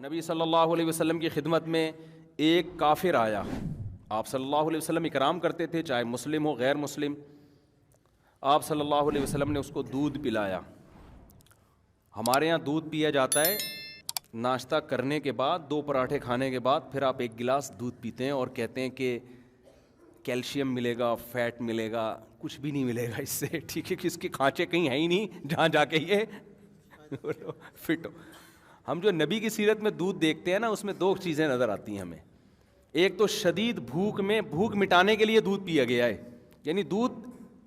نبی صلی اللہ علیہ وسلم کی خدمت میں ایک کافر آیا. آپ صلی اللہ علیہ وسلم اکرام کرتے تھے, چاہے مسلم ہو غیر مسلم. آپ صلی اللہ علیہ وسلم نے اس کو دودھ پلایا. ہمارے ہاں دودھ پیا جاتا ہے ناشتہ کرنے کے بعد, 2 پراٹھے کھانے کے بعد, پھر آپ 1 گلاس دودھ پیتے ہیں اور کہتے ہیں کہ کیلشیم ملے گا, فیٹ ملے گا. کچھ بھی نہیں ملے گا اس سے, ٹھیک ہے, کہ اس کے کھانچے کہیں ہیں ہی نہیں جہاں جا کے یہ فٹ ہو. ہم جو نبی کی سیرت میں دودھ دیکھتے ہیں نا, اس میں 2 چیزیں نظر آتی ہیں ہمیں. ایک تو شدید بھوک میں بھوک مٹانے کے لیے دودھ پیا گیا ہے, یعنی دودھ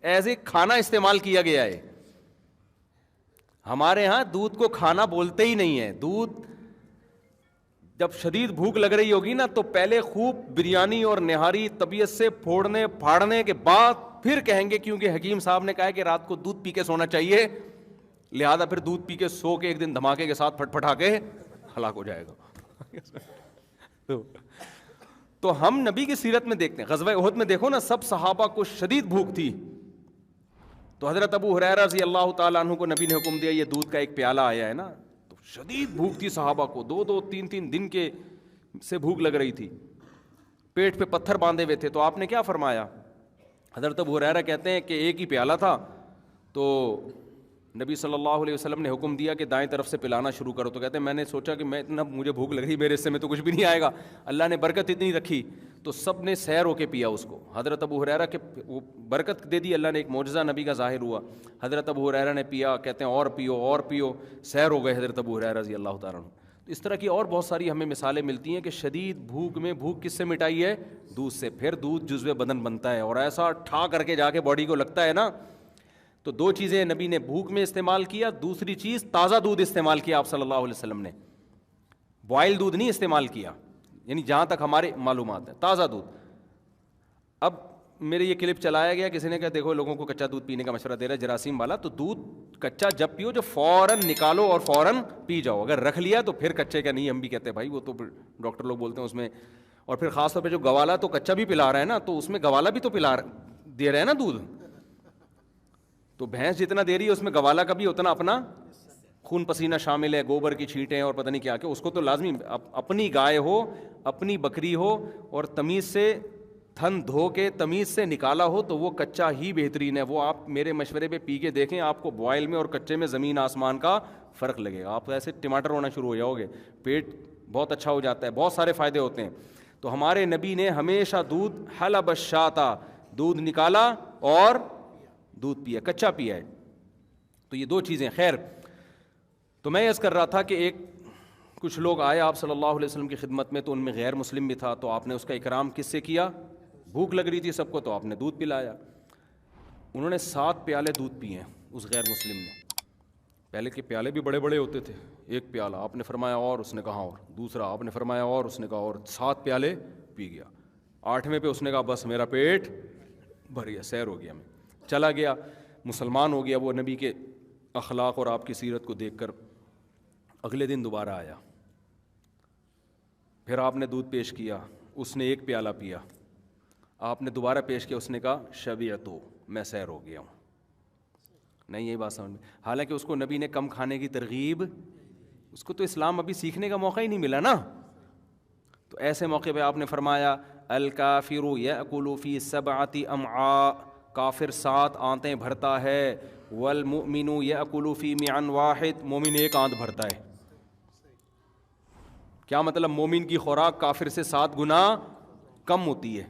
ایز اے کھانا استعمال کیا گیا ہے. ہمارے ہاں دودھ کو کھانا بولتے ہی نہیں ہے. دودھ جب شدید بھوک لگ رہی ہوگی نا, تو پہلے خوب بریانی اور نہاری طبیعت سے پھوڑنے پھاڑنے کے بعد پھر کہیں گے, کیونکہ حکیم صاحب نے کہا ہے کہ رات کو دودھ پی کے سونا چاہیے, لہذا پھر دودھ پی کے سو کے ایک دن دھماکے کے ساتھ پھٹ پھٹا کے ہلاک ہو جائے گا. تو ہم نبی کی سیرت میں دیکھتے ہیں, غزوہ احد میں دیکھو نا, سب صحابہ کو شدید بھوک تھی. تو حضرت ابو ہریرہ رضی اللہ تعالیٰ عنہ کو نبی نے حکم دیا, یہ دودھ کا ایک پیالہ آیا ہے نا. تو شدید بھوک تھی صحابہ کو, 2 3 دن کے سے بھوک لگ رہی تھی, پیٹ پہ پتھر باندھے ہوئے تھے. تو آپ نے کیا فرمایا؟ حضرت ابو ہریرہ کہتے ہیں کہ ایک ہی پیالہ تھا, تو نبی صلی اللہ علیہ وسلم نے حکم دیا کہ دائیں طرف سے پلانا شروع کرو. تو کہتے ہیں میں نے سوچا کہ میں اتنا مجھے بھوک لگ رہی, میرے حصے میں تو کچھ بھی نہیں آئے گا. اللہ نے برکت اتنی رکھی تو سب نے سیر ہو کے پیا اس کو. حضرت ابو ہریرہ کے وہ برکت دے دی اللہ نے, ایک معجزہ نبی کا ظاہر ہوا. حضرت ابو ہریرہ نے پیا, کہتے ہیں اور پیو اور پیو, سیر ہو گئے حضرت ابو ہریرہ رضی اللہ تعالیٰ عنہ. تو اس طرح کی اور بہت ساری ہمیں مثالیں ملتی ہیں کہ شدید بھوک میں بھوک کس سے مٹائی ہے؟ دودھ سے. پھر دودھ جزو بدن بنتا ہے اور ایسا ٹھا کر کے جا کے باڈی کو لگتا ہے نا. تو 2 چیزیں نبی نے بھوک میں استعمال کیا. دوسری چیز تازہ دودھ استعمال کیا آپ صلی اللہ علیہ وسلم نے, بوائل دودھ نہیں استعمال کیا, یعنی جہاں تک ہمارے معلومات ہے تازہ دودھ. اب میرے یہ کلپ چلایا گیا, کسی نے کہا دیکھو لوگوں کو کچا دودھ پینے کا مشورہ دے رہا ہے جراثیم والا. تو دودھ کچا جب پیو, جو فوراً نکالو اور فوراً پی جاؤ. اگر رکھ لیا تو پھر کچے کا نہیں, ہم بھی کہتے ہیں بھائی وہ تو ڈاکٹر لوگ بولتے ہیں اس میں. اور پھر خاص طور پہ جو گوالا تو کچا بھی پلا رہا ہے نا, تو اس میں گوالا بھی تو دے رہے ہیں نا دودھ. تو بھینس جتنا دے رہی ہے اس میں گوالا کا بھی اتنا اپنا خون پسینہ شامل ہے, گوبر کی چھینٹیں اور پتہ نہیں کیا کہ اس کو تو لازمی اپنی گائے ہو, اپنی بکری ہو, اور تمیز سے تھن دھو کے تمیز سے نکالا ہو, تو وہ کچا ہی بہترین ہے. وہ آپ میرے مشورے پہ پی کے دیکھیں, آپ کو بوائل میں اور کچے میں زمین آسمان کا فرق لگے گا. آپ ایسے ٹماٹر ہونا شروع ہو جاؤ گے, پیٹ بہت اچھا ہو جاتا ہے, بہت سارے فائدے ہوتے ہیں. تو ہمارے نبی نے ہمیشہ دودھ حلب الشاۃ, دودھ نکالا اور دودھ پیا, کچا پیا ہے. تو یہ 2 چیزیں. خیر, تو میں عرض کر رہا تھا کہ کچھ لوگ آئے آپ صلی اللہ علیہ وسلم کی خدمت میں, تو ان میں غیر مسلم بھی تھا. تو آپ نے اس کا اکرام کس سے کیا؟ بھوک لگ رہی تھی سب کو, تو آپ نے دودھ پلایا. انہوں نے 7 پیالے دودھ پیے اس غیر مسلم نے. پہلے کے پیالے بھی بڑے بڑے ہوتے تھے, 1 پیالہ آپ نے فرمایا اور اس نے کہا اور, دوسرا آپ نے فرمایا اور اس نے کہا اور, 7 پیالے پی گیا. 8ویں پہ اس نے کہا بس میرا پیٹ بھر گیا, سیر ہو گیا, میں چلا گیا, مسلمان ہو گیا. وہ نبی کے اخلاق اور آپ کی سیرت کو دیکھ کر اگلے دن دوبارہ آیا. پھر آپ نے دودھ پیش کیا, اس نے 1 پیالہ پیا. آپ نے دوبارہ پیش کیا, اس نے کہا شبعتو, میں سیر ہو گیا ہوں. نہیں, یہی بات سمجھ میں. حالانکہ اس کو نبی نے کم کھانے کی ترغیب, اس کو تو اسلام ابھی سیکھنے کا موقع ہی نہیں ملا نا. تو ایسے موقع پہ آپ نے فرمایا الکافر یأکل فی 7 امعاء, کافر 7 آنتیں بھرتا ہے. والمؤمن یأکل فی معا واحد, مومن 1 آنت بھرتا ہے. کیا مطلب؟ مومن کی خوراک کافر سے 7 گنا کم ہوتی ہے.